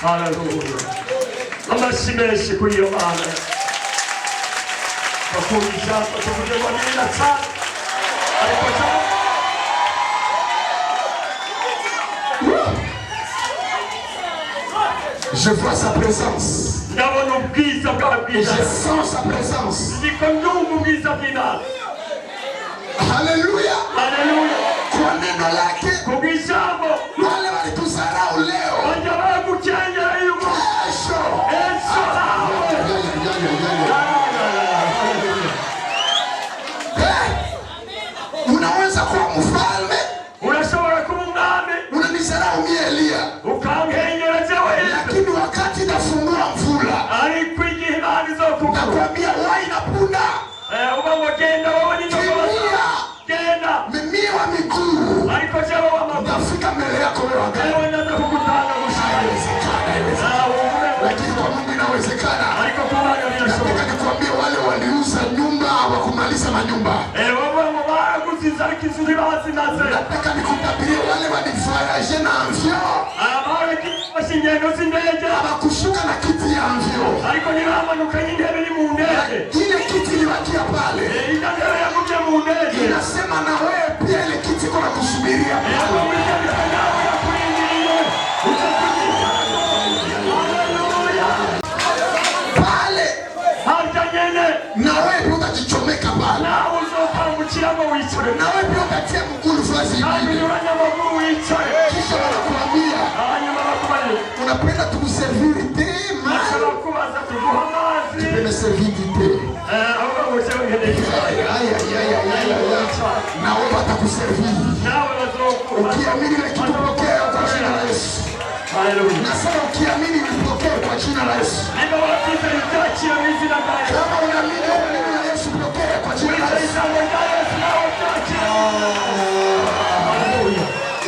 Haleluya. Amashimeshe kuri iyo Mana. Kubijambo tuvuge wanina sana. Ariko cyane. Je vois sa présence. Et je sens sa présence. Alléluia. Alléluia. Kwa neno lake. Wale walitudharau leo. Unaweza kuwa mfalme. Unanidharau mimi Elia. Lakini wakati nafungua mvula. Nakwambia wai na punda. Mimia wa miguu. Nafika mbele yako wewe. Lakini kwa Mungu inawezekana. Nataka nikwambie wale waliuza nyumba hawakumaliza manyumba. Nataka nikutabirie wale walivoyaje na avion. Hawakushuka na kiti ya avion. Ile kiti ilibakia pale. Inasema na wewe pia ile kiti kuna kusubiria pale. Na wewe pia utajichomeka pale. Na wewe pia utatia mguu fasi hivi. Kisha wanakuambia unapenda tukuserviri tena. me servir d'idée. Naomba atakuservir. Ukiamini na kitu pokea kwa jina la Yesu. Nasema ukiamini upokee kwa jina la Yesu. Kama unaamini neno la Yesu pokea kwa jina la Yesu.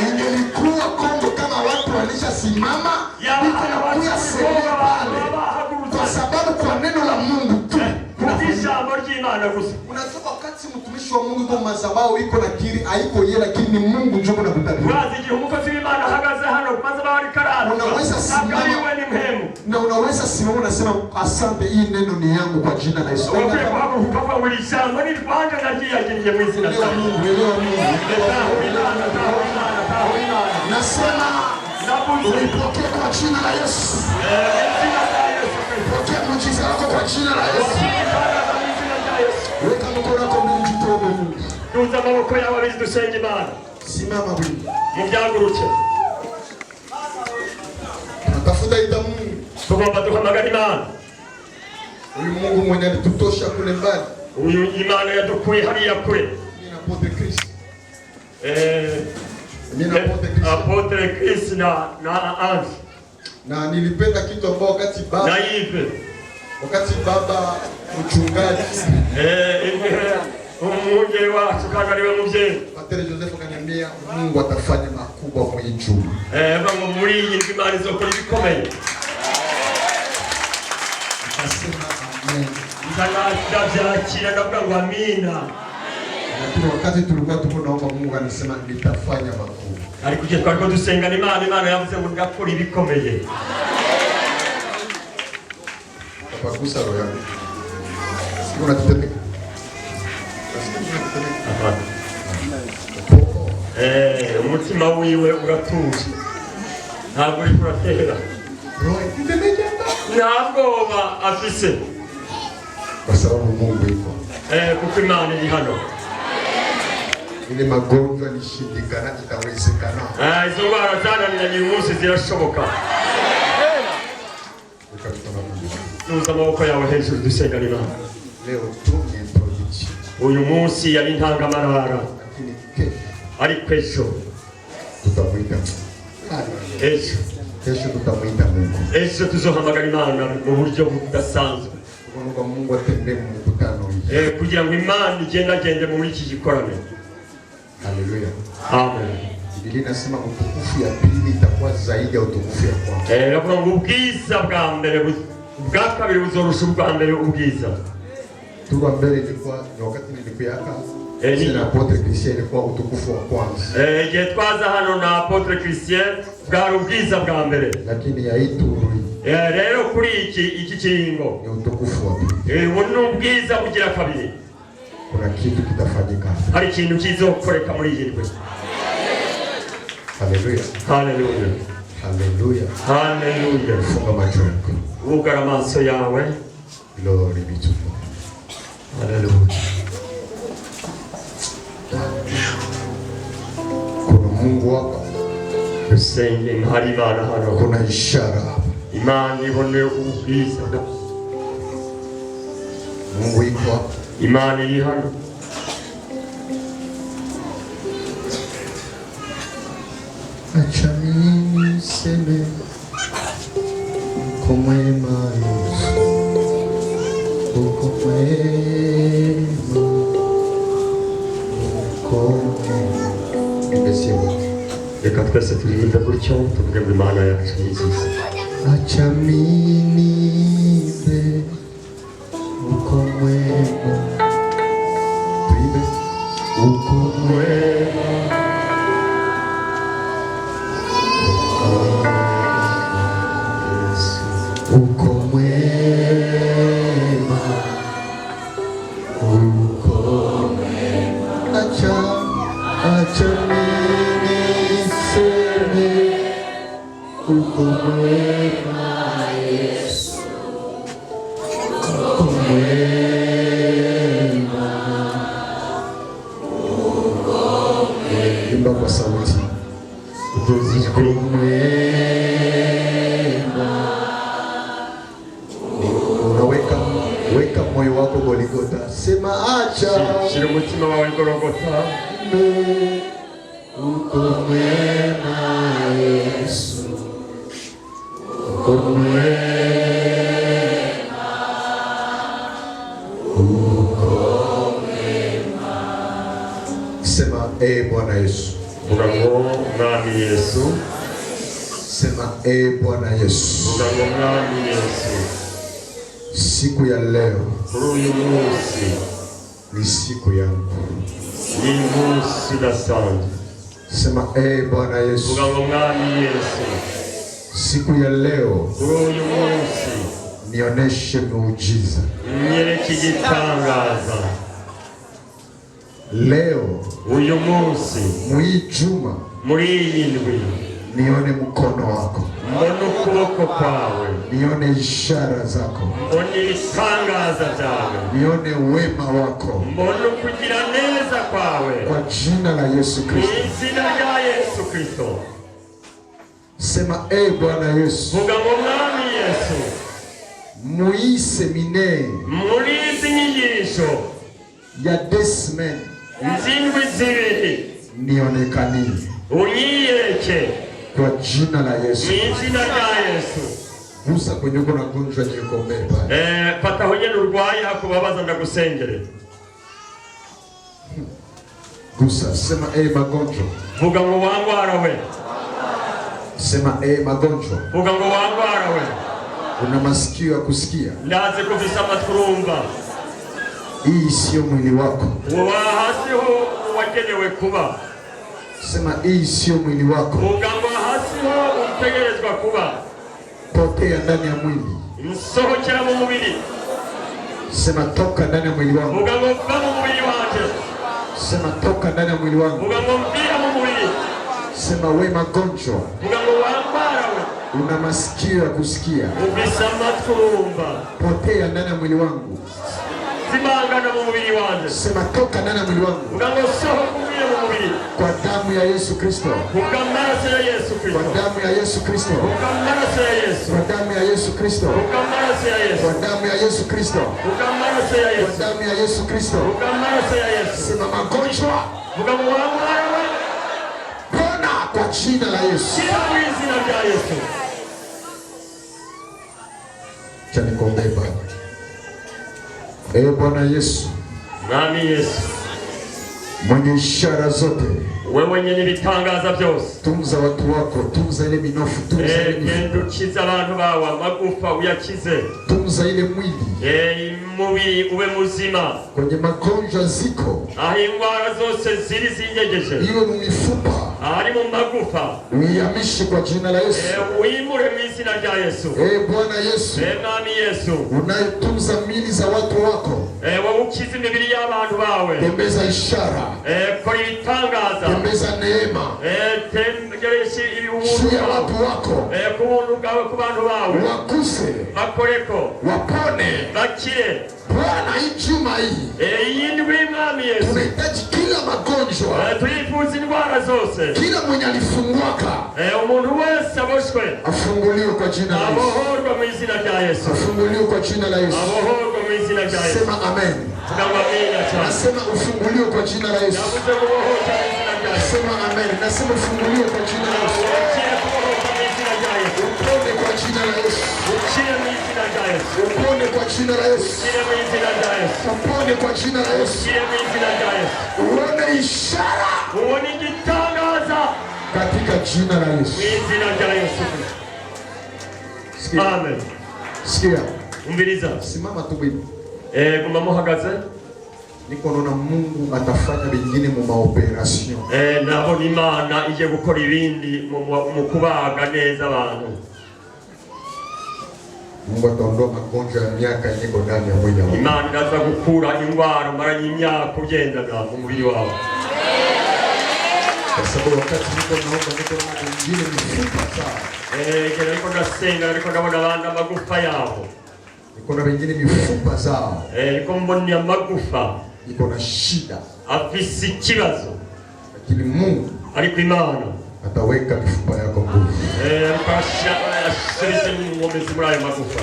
Ingelikuwa Kongo kama watu walishasimama itakuwa sehemu pale, kwa sababu kwa neno la Mungu tu. Unatoka wakati mtumishi wa Mungu kwa madhabahu iko na kiri haiko yeye, lakini ni Mungu njoo na kutabiri. Unaweza simama na unaweza simama unasema asante, hii neno ni yangu kwa jina la Yesu. Nasema ulipokea kwa jina la Yesu. Pokea muujiza wako kwa jina la Yesu. Weka mkono wako mbele jitoe Mungu. Tuza maboko yawe bizi dusenge Imana. Simama bili. Mubyaguruke. Tafuta ita Mungu. Tugomba duhamagara Imana. Uyu Mungu mwenye alitutosha kule mbali. Uyu Imana yadukuye hariya kure. Nina Apotre Chris. Apotre Chris na Ange. Na nilipenda kitu ambao wakati baba mchungaji umwungere wacu kagariwe muvyeyi Patere Joseph akaniambia Mungu atafanya makubwa mwenye juu. Bango muri iyi Imana izokora ibikomeye. Akasema amen. Ndavyakira ndavuga ngo amina. Lakini wakati tulikuwa tunaomba Mungu anasema nitafanya makubwa. Ariko je twariko dusengana Imana yavuze ngo ngakora ibikomeye. Kapagusa roho yangu. Sio unatetemeka. Umutima wiwe uratuje. Ntabwo uri kuratera. Ntabwoba afise. Kwa sababu Mungu yuko. Kuko Imana iri hano. Ile magonjwa nishindikana itawezekana. Izo ndwara zananiranye uyu munsi zirashoboka. Nuza amaboko yawe hejuru dusenga Imana. Leo tu ni introduction. Uyu munsi yari intangamarara. Ariko ejo tutamwita. Kesho tutamwita Mungu. Ejo tuzohamagara Imana mu buryo budasanzwe. Mungu atende mu mkutano hii. Kugira ngo Imana igende muri iki gikorane. Haleluya. Amen. Biblia inasema utukufu ya pili itakuwa zaidi ya utukufu ya kwanza. Nakuvuga ngo ubwiza bwa mbere bwa kabiri buzorusha ubwa mbere ubwiza. Tuwa mbele ilikuwa ni wakati nilipuyaka. Na Apotre Christian ilikuwa utukufu wa kwanza. Igihe twaza hano na Apotre Christian bwari ubwiza bwa mbere. Lakini ya ituru rero kuri iki kiringo ni utukufu wa pili. Ubu ubwiza bugira kabiri. Kuna kitu kitafanyika. Hari ikintu kizokoreka muri iyi ndwi. Haleluya. Haleluya. Haleluya. Haleluya. Funga macho yako. Ugara amaso yawe. Glory be to God. Haleluya. Kuna Mungu hapa. Dusenge hari Imana hano. Kuna ishara hapa. Imana ibone ubwiza. Mungu yuko hapa. Imana iri hano. Acha mimi niseme uko mwema Yesu, uko mwema, uko mwema. Reka twese turirimbe gutyo tuvuge ngo Imana yacu ni nziza. Acha mimi niimbe uko mwema, tuimbe uko mwema. Uko mwema, uko mwema. Acha mimi niseme uko mwema Yesu, uko mwema, uko mwema. Imba kwa sauti. Uko mwema. moyo wako Golgotha. Sema acha. Shira umutima wawe Golgotha. Uko mwema Yesu. Uko mwema. Sema Bwana Yesu. Mungu mwami Yesu. Sema Bwana Yesu. Mungu mwami Yesu. Siku ya leo uyu munsi ni siku yangu. Ni munsi udasanzwe. Sema Bwana Yesu. Mungu mwami Yesu. Siku ya leo uyu munsi nioneshe muujiza. Nyereke igitangaza. Leo uyu munsi muri juma muri iyi ndwi nione mkono wako, mbone ukuboko kwawe, nione ishara zako, mbone ibitangaza byawe, nione wema wako, mbone ukugira neza kwawe, kwa jina la Yesu Kristo. Izina rya Yesu Kristo. Sema Bwana Yesu. Vuga ngo mwami Yesu. Muri seminaire muri izi nyigisho ya desmen nzindwi zibiri nionekanie unyiyeke kwa jina la Yesu. Izina rya Yesu. Gusa kwenye uko na gonjwa niko mbele pale. Fata honye nurwaye hakubabaza ndagusengere. Gusa sema magonjwa. Vuga ngo wangwara we. Sema magonjwa. Vuga ngo wangwara we. Una masikio ya kusikia? Ndaze kuvisa maturumba. Hii sio mwili wako. Wa hasi ho wakenewe kuba. Sema hii sio mwili wako. Vuga ngo hasi ho utegerezwa kuba. Potea ndani ya mwili. Nsohokera mu mubiri. Sema toka ndani ya mwili wangu. Vuga ngo va mu mubiri wanje. Sema toka ndani ya mwili wangu. Vuga ngo mvira mu mubiri. Sema we magonjwa. Vuga ngo wambara we. Una masikio ya kusikia? Uvisa maturumba. Potea ndani ya mwili wangu. Zimangana mu mubiri wanje. Sema toka ndani ya mwili wangu. Vuga ngo sohoka umvire mu mubiri. Kwa damu ya Yesu Kristo. Vuga amaraso ya Yesu Kristo. Kwa damu ya Yesu Kristo. Vuga amaraso ya Yesu. Kwa damu ya Yesu Kristo. Vuga amaraso ya Yesu. Kwa damu ya Yesu Kristo. Vuga amaraso ya Yesu. Kwa damu ya Yesu Kristo. Vuga amaraso ya Yesu. Sema magonjwa. Vuga ngo wambara we. Pona kwa jina la Yesu. Kila mu izina rya Yesu. Chani kuombea Baba. Bwana Yesu. Mwami Yesu. Mwenye ishara zote. Wewe mwenye ibitangaza byose. Tunza watu wako, tunza ile minofu, tunza ile mifupa. Ukiza abantu bawe, amagufa uyakize. Tunza ile mwili. Umubiri ube muzima. Kwenye magonjwa ziko. Aho indwara zose ziri zinyegeje. Iwe mu mifupa. Ari mu magufa. Uyamishe kwa jina la Yesu. Uimure mu izina rya Yesu. Bwana Yesu. Mwami Yesu. Unayetunza mili za watu wako. Wowe ukiza imibiri y'abantu bawe. Tembeza ishara. Kora ibitangaza. Tembeza neema. Tembereshe ubuntu ya watu wako. Kubuntu bwawe ku bantu bawe. Wakuse. Bakoreko. Wapone. Bakire. Bwana ijuma hii. Iyi ndwi Mwami Yesu. Tunahitaji kila magonjwa. Tuifuza indwara zose. Kila mwenye alifungwaka. Umuntu wese aboshwe. Afunguliwe kwa jina la Yesu. Abohorwa mu izina rya Yesu. Afunguliwe kwa jina la Yesu. Abohorwa mu izina rya Yesu. Sema amen. Nasema ufunguliwe kwa jina la Yesu. Nasema amen. Nasema ufunguliwe kwa jina la Yesu. Upone kwa jina la Yesu. Upone kwa jina la Yesu. Upone kwa jina la Yesu. Uone ishara. Uone igitangaza. Katika jina la Yesu. Amen. Sikia. Umviriza. Simama tu bibi. Guma muhagaze. Niko naona Mungu atafanya bingine mu maoperation. Nabona Imana ije gukora ibindi mu kubaga neza abantu. Mungu ataondoa magonjwa ya miaka yenye ndani ya mwili wako. Imana inaza gukura indwara maranye imyaka ugendana mu mubiri wawe. Kwa sababu wakati niko naomba wengine mifupa sawa. Niko nasenga niko naona abana magufa yabo. Niko na wengine mifupa zao. Niko mbona magufa. Niko na shida. Afisi kibazo. Lakini Mungu ariko Imana ataweka mifupa yako nguvu. Pasha sisi ngombe zimuraye magufa.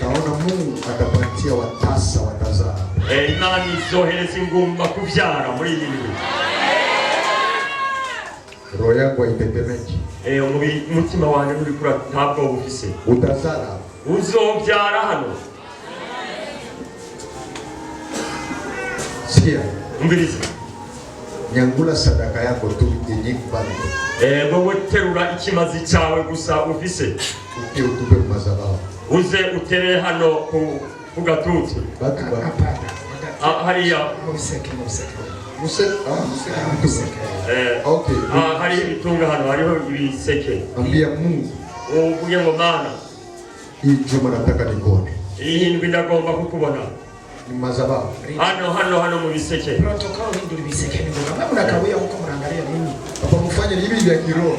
Naona Mungu atapatia watasa watazaa. Imana izohereza ingumba kuvyara muri iyi minsi. Roho yako haitetemeki. Umutima wanjye uri kura ntabwo ufise. Utazara. Uzobyara hano. Sikia. Umbiriza. Nyangula sadaka yako tu yenye kubali. Wowe terura ikimazi cyawe gusa ufise. Utupe mazabao. Uze utere hano ku gatutu. Batu ba. Hariya. Museke. Okay. Hari ibitunga hano hariho ibiseke. Ambia Mungu. Uvuge ngo Mana. Hii juma nataka nikone. Iyi ndwi ndagomba kukubona. Ni mazabao. Hano mu biseke. Protocol hindura ibiseke ni ngombwa. Mnakabuya huko mnaangalia nini? Hapa mfanye hivi vya kiroho.